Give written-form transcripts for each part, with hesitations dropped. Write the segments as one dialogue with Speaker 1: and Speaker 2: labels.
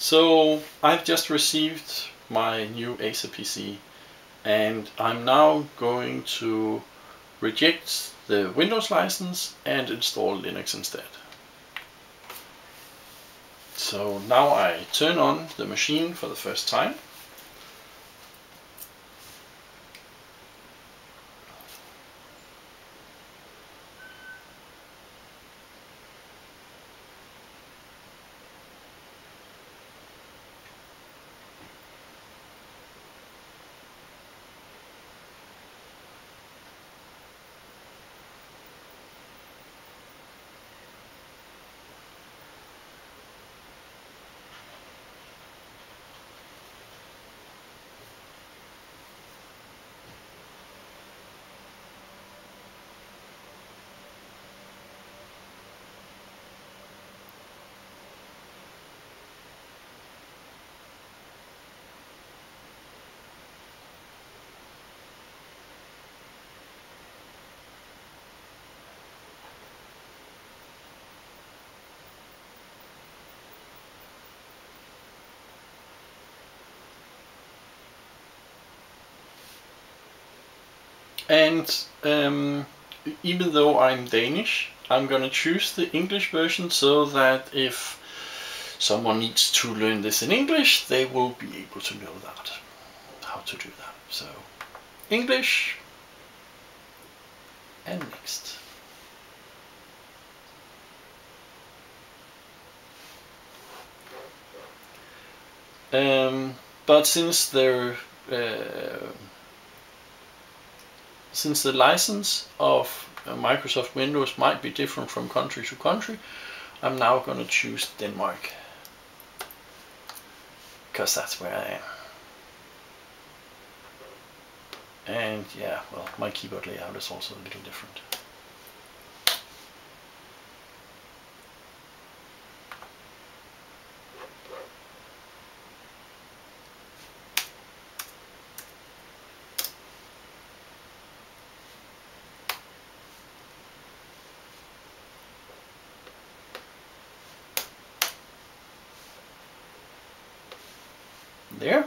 Speaker 1: So I've just received my new Acer PC and I'm now going to reject the Windows license and install Linux instead. So now I turn on the machine for the first time. And even though I'm Danish, I'm gonna choose the English version so that if someone needs to learn this in English, they will be able to know that, how to do that. So English and next. But since the license of Microsoft Windows might be different from country to country, I'm now going to choose Denmark, because that's where I am. And yeah, well, my keyboard layout is also a little different. There.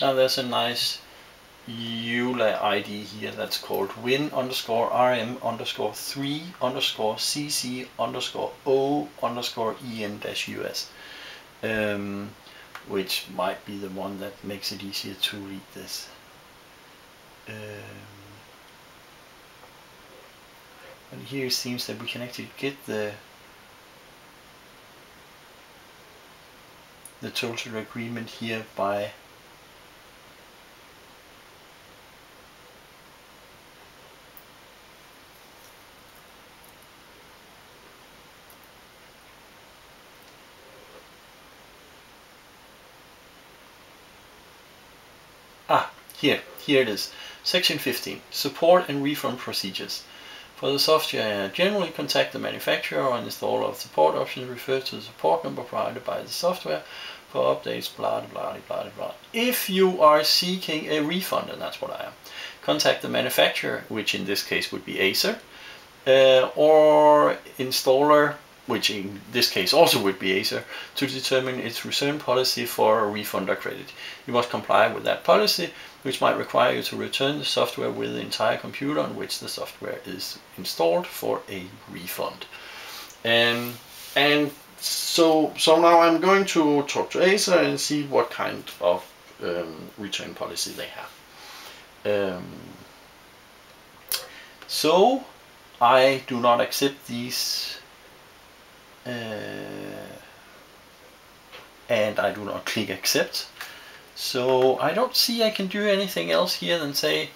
Speaker 1: Now there's a nice EULA ID here that's called win_rm_cc_o_en-us, which might be the one that makes it easier to read this. And here it seems that we can actually get the total agreement here by here it is. Section 15, support and refund procedures. For the software, generally contact the manufacturer or installer of support options, refer to the support number provided by the software for updates, blah blah blah blah. If you are seeking a refund, and that's what I am, contact the manufacturer, which in this case would be Acer, or installer, which in this case also would be Acer, to determine its return policy for a refund or credit. You must comply with that policy, which might require you to return the software with the entire computer on which the software is installed for a refund. And so now I'm going to talk to Acer and see what kind of return policy they have. So I do not accept these, and I do not click accept. So I don't see I can do anything else here than say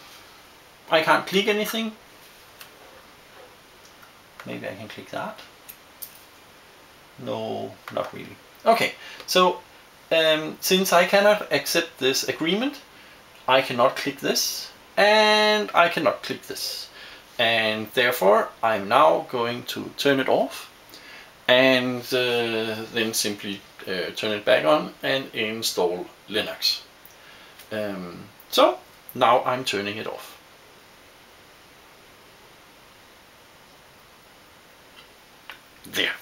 Speaker 1: I can't click anything. Maybe I can click that. No, not really. Okay, so since I cannot accept this agreement, I cannot click this, and I cannot click this. And therefore, I'm now going to turn it off, and then simply turn it back on and install Linux. So now I'm turning it off. There.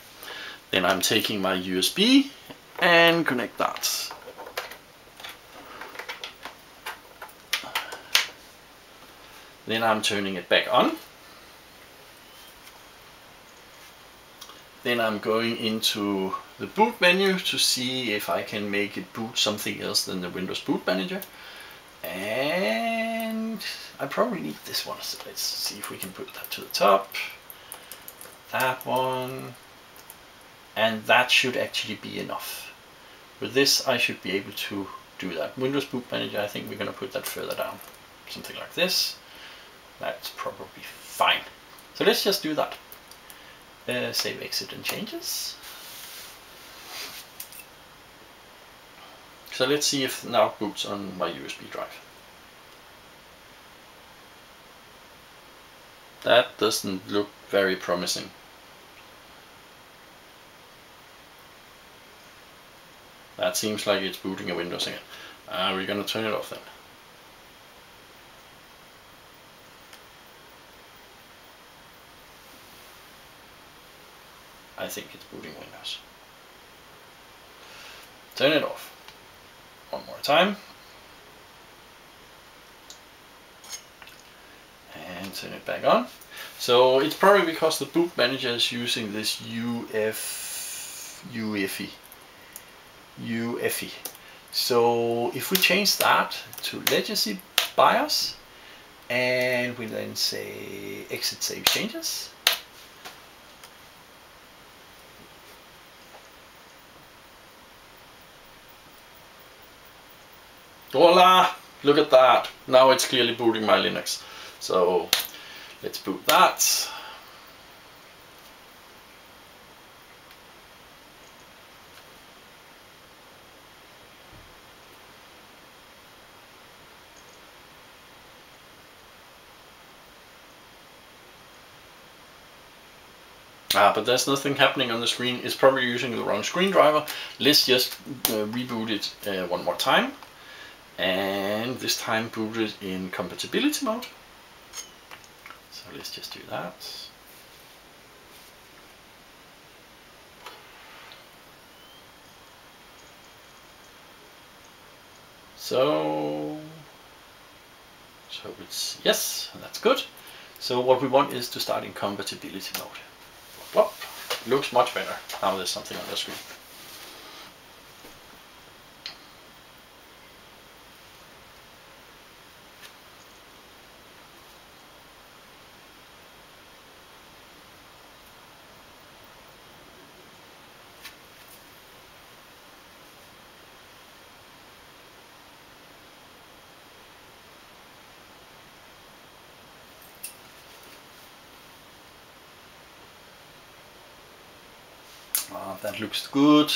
Speaker 1: Then I'm taking my USB and connect that. Then I'm turning it back on. Then I'm going into the boot menu to see if I can make it boot something else than the Windows Boot Manager. And I probably need this one, so let's see if we can put that to the top. That one. And that should actually be enough. With this I should be able to do that. Windows Boot Manager, I think we're going to put that further down. Something like this. That's probably fine. So let's just do that. Save, exit, and changes. So let's see if now boots on my USB drive. That doesn't look very promising. That seems like it's booting a Windows again. We're going to turn it off then. I think it's booting Windows. Turn it off. One more time. And turn it back on. So it's probably because the boot manager is using this UEFI. So if we change that to legacy BIOS and we then say exit, save, changes. Voila! Look at that. Now it's clearly booting my Linux. So let's boot that. But there's nothing happening on the screen. It's probably using the wrong screen driver. Let's just reboot it one more time. And this time boot it in compatibility mode. So let's just do that. So it's yes, that's good. So what we want is to start in compatibility mode. Whoop, looks much better. Now there's something on the screen. That looks good.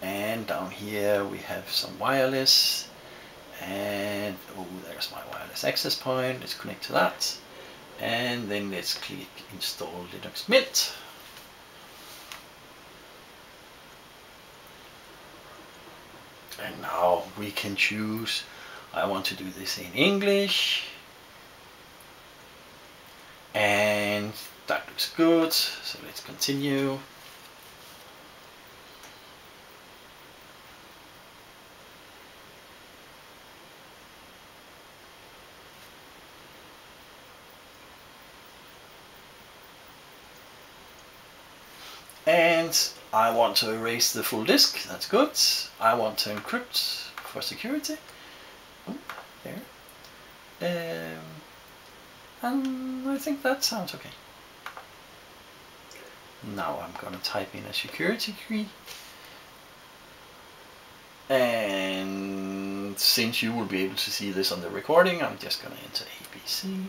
Speaker 1: And down here we have some wireless, and oh, there's my wireless access point. Let's connect to that, and then let's click install Linux Mint. And now we can choose, I want to do this in English, And that looks good, so let's continue. And I want to erase the full disk, that's good. I want to encrypt for security. There. And I think that sounds okay. Now I'm going to type in a security key. And since you will be able to see this on the recording, I'm just going to enter ABC,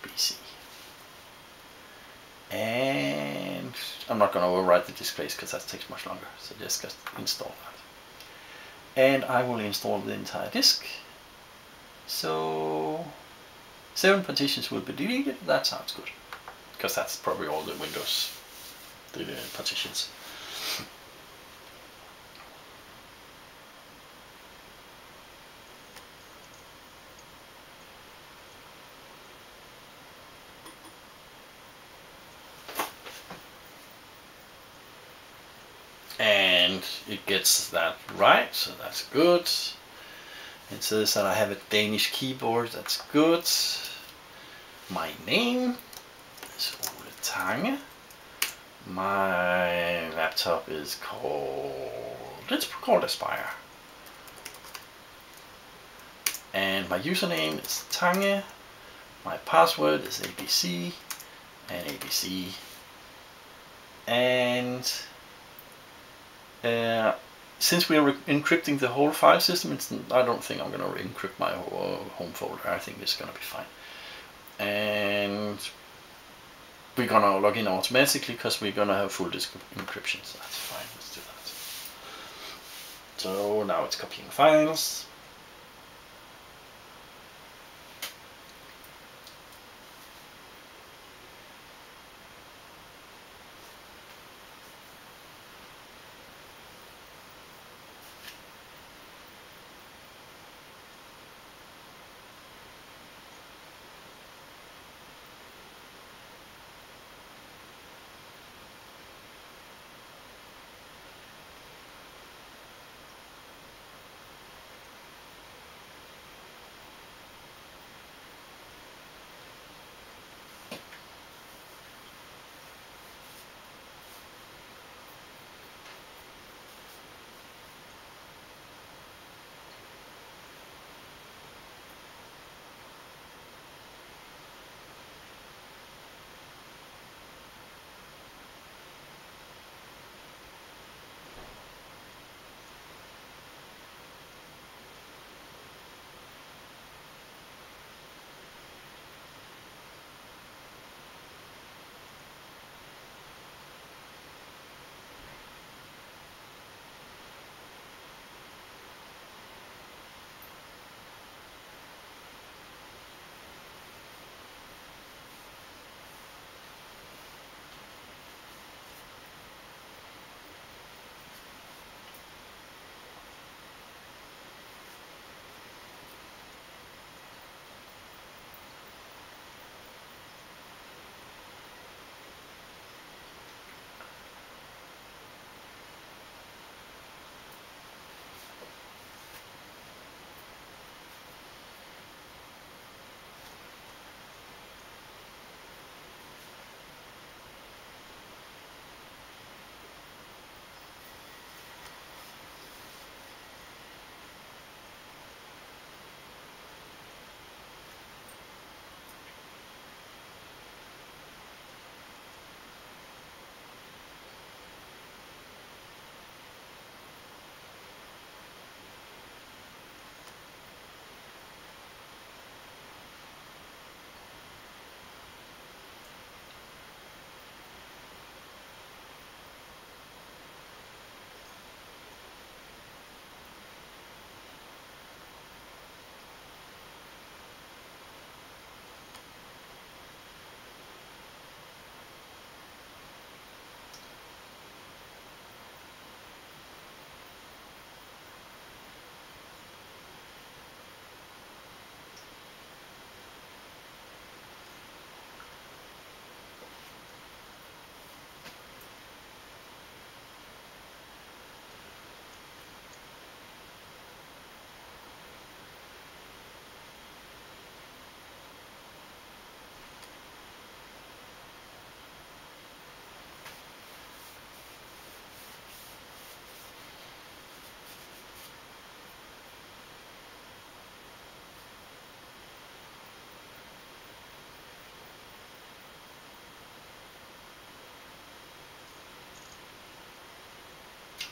Speaker 1: ABC. And I'm not going to overwrite the displays because that takes much longer. So just install that. And I will install the entire disk. So 7 partitions will be deleted. That sounds good. Because that's probably all the Windows partitions. And it gets that right, so that's good. It says that I have a Danish keyboard, that's good. My name is Ole Tange. My laptop is let's call it Aspire. And my username is Tange. My password is ABC and ABC. And since we are encrypting the whole file system, I don't think I'm going to encrypt my home folder. I think it's going to be fine. And we're going to log in automatically because we're going to have full disk encryption. So that's fine. Let's do that. So now it's copying files.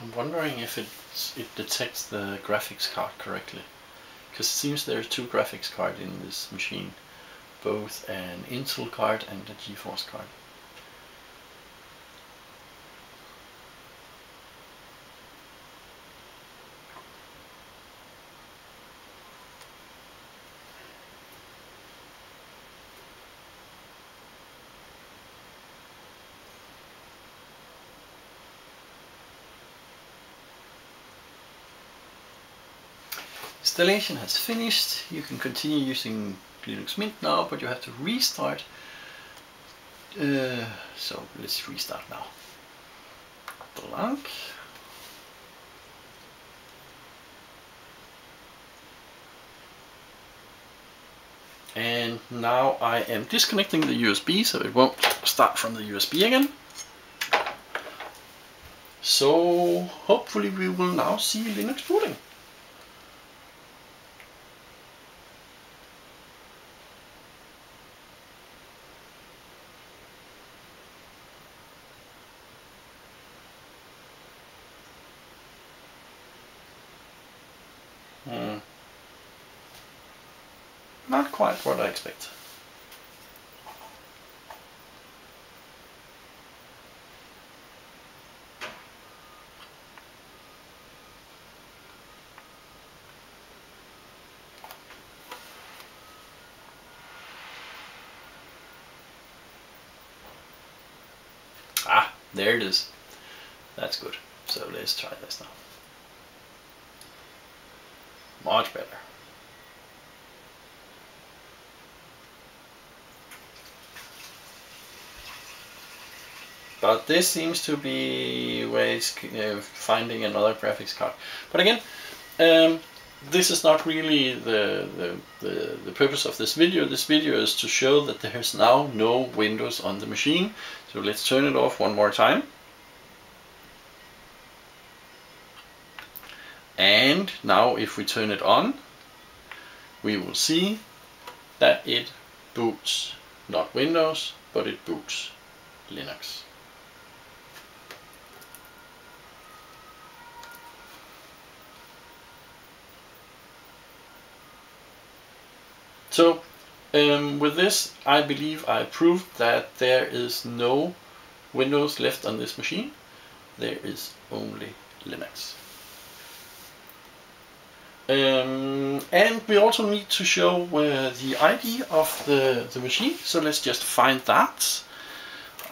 Speaker 1: I'm wondering if it detects the graphics card correctly, because it seems there's two graphics cards in this machine, both an Intel card and a GeForce card. Installation has finished. You can continue using Linux Mint now, but you have to restart. So let's restart now. Blank. And now I am disconnecting the USB so it won't start from the USB again. So hopefully we will now see Linux booting. Not quite what I expect. Ah, there it is. That's good. So let's try this now. Much better. But this seems to be where it's finding another graphics card. But again, this is not really the purpose of this video. This video is to show that there's now no Windows on the machine. So let's turn it off one more time. And now if we turn it on, we will see that it boots not Windows, but it boots Linux. So with this, I believe I proved that there is no Windows left on this machine. There is only Linux. And we also need to show the ID of the machine. So let's just find that.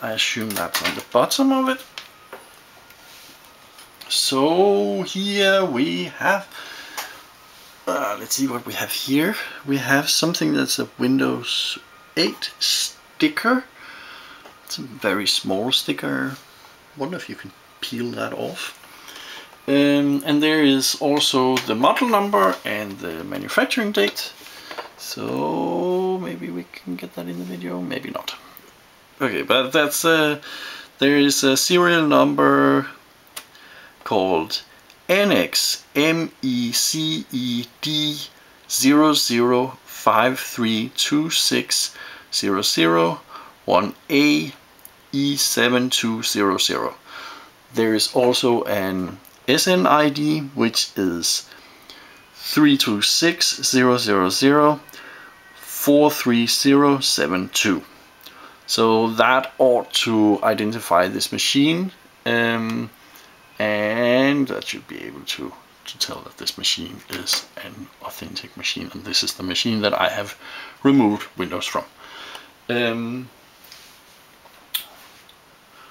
Speaker 1: I assume that's on the bottom of it. So here we have, let's see what we have here. We have something that's a Windows 8 sticker. It's a very small sticker. Wonder if you can peel that off. And there is also the model number and the manufacturing date. So maybe we can get that in the video, maybe not. Okay, but that's there is a serial number called NXMECED00532600 There is also an SNID, which is 326000-43072. So that ought to identify this machine, and that should be able to tell that this machine is an authentic machine, and this is the machine that I have removed Windows from.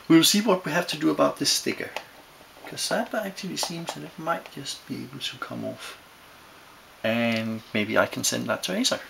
Speaker 1: We'll see what we have to do about this sticker, because that actually seems that it might just be able to come off, and maybe I can send that to Acer.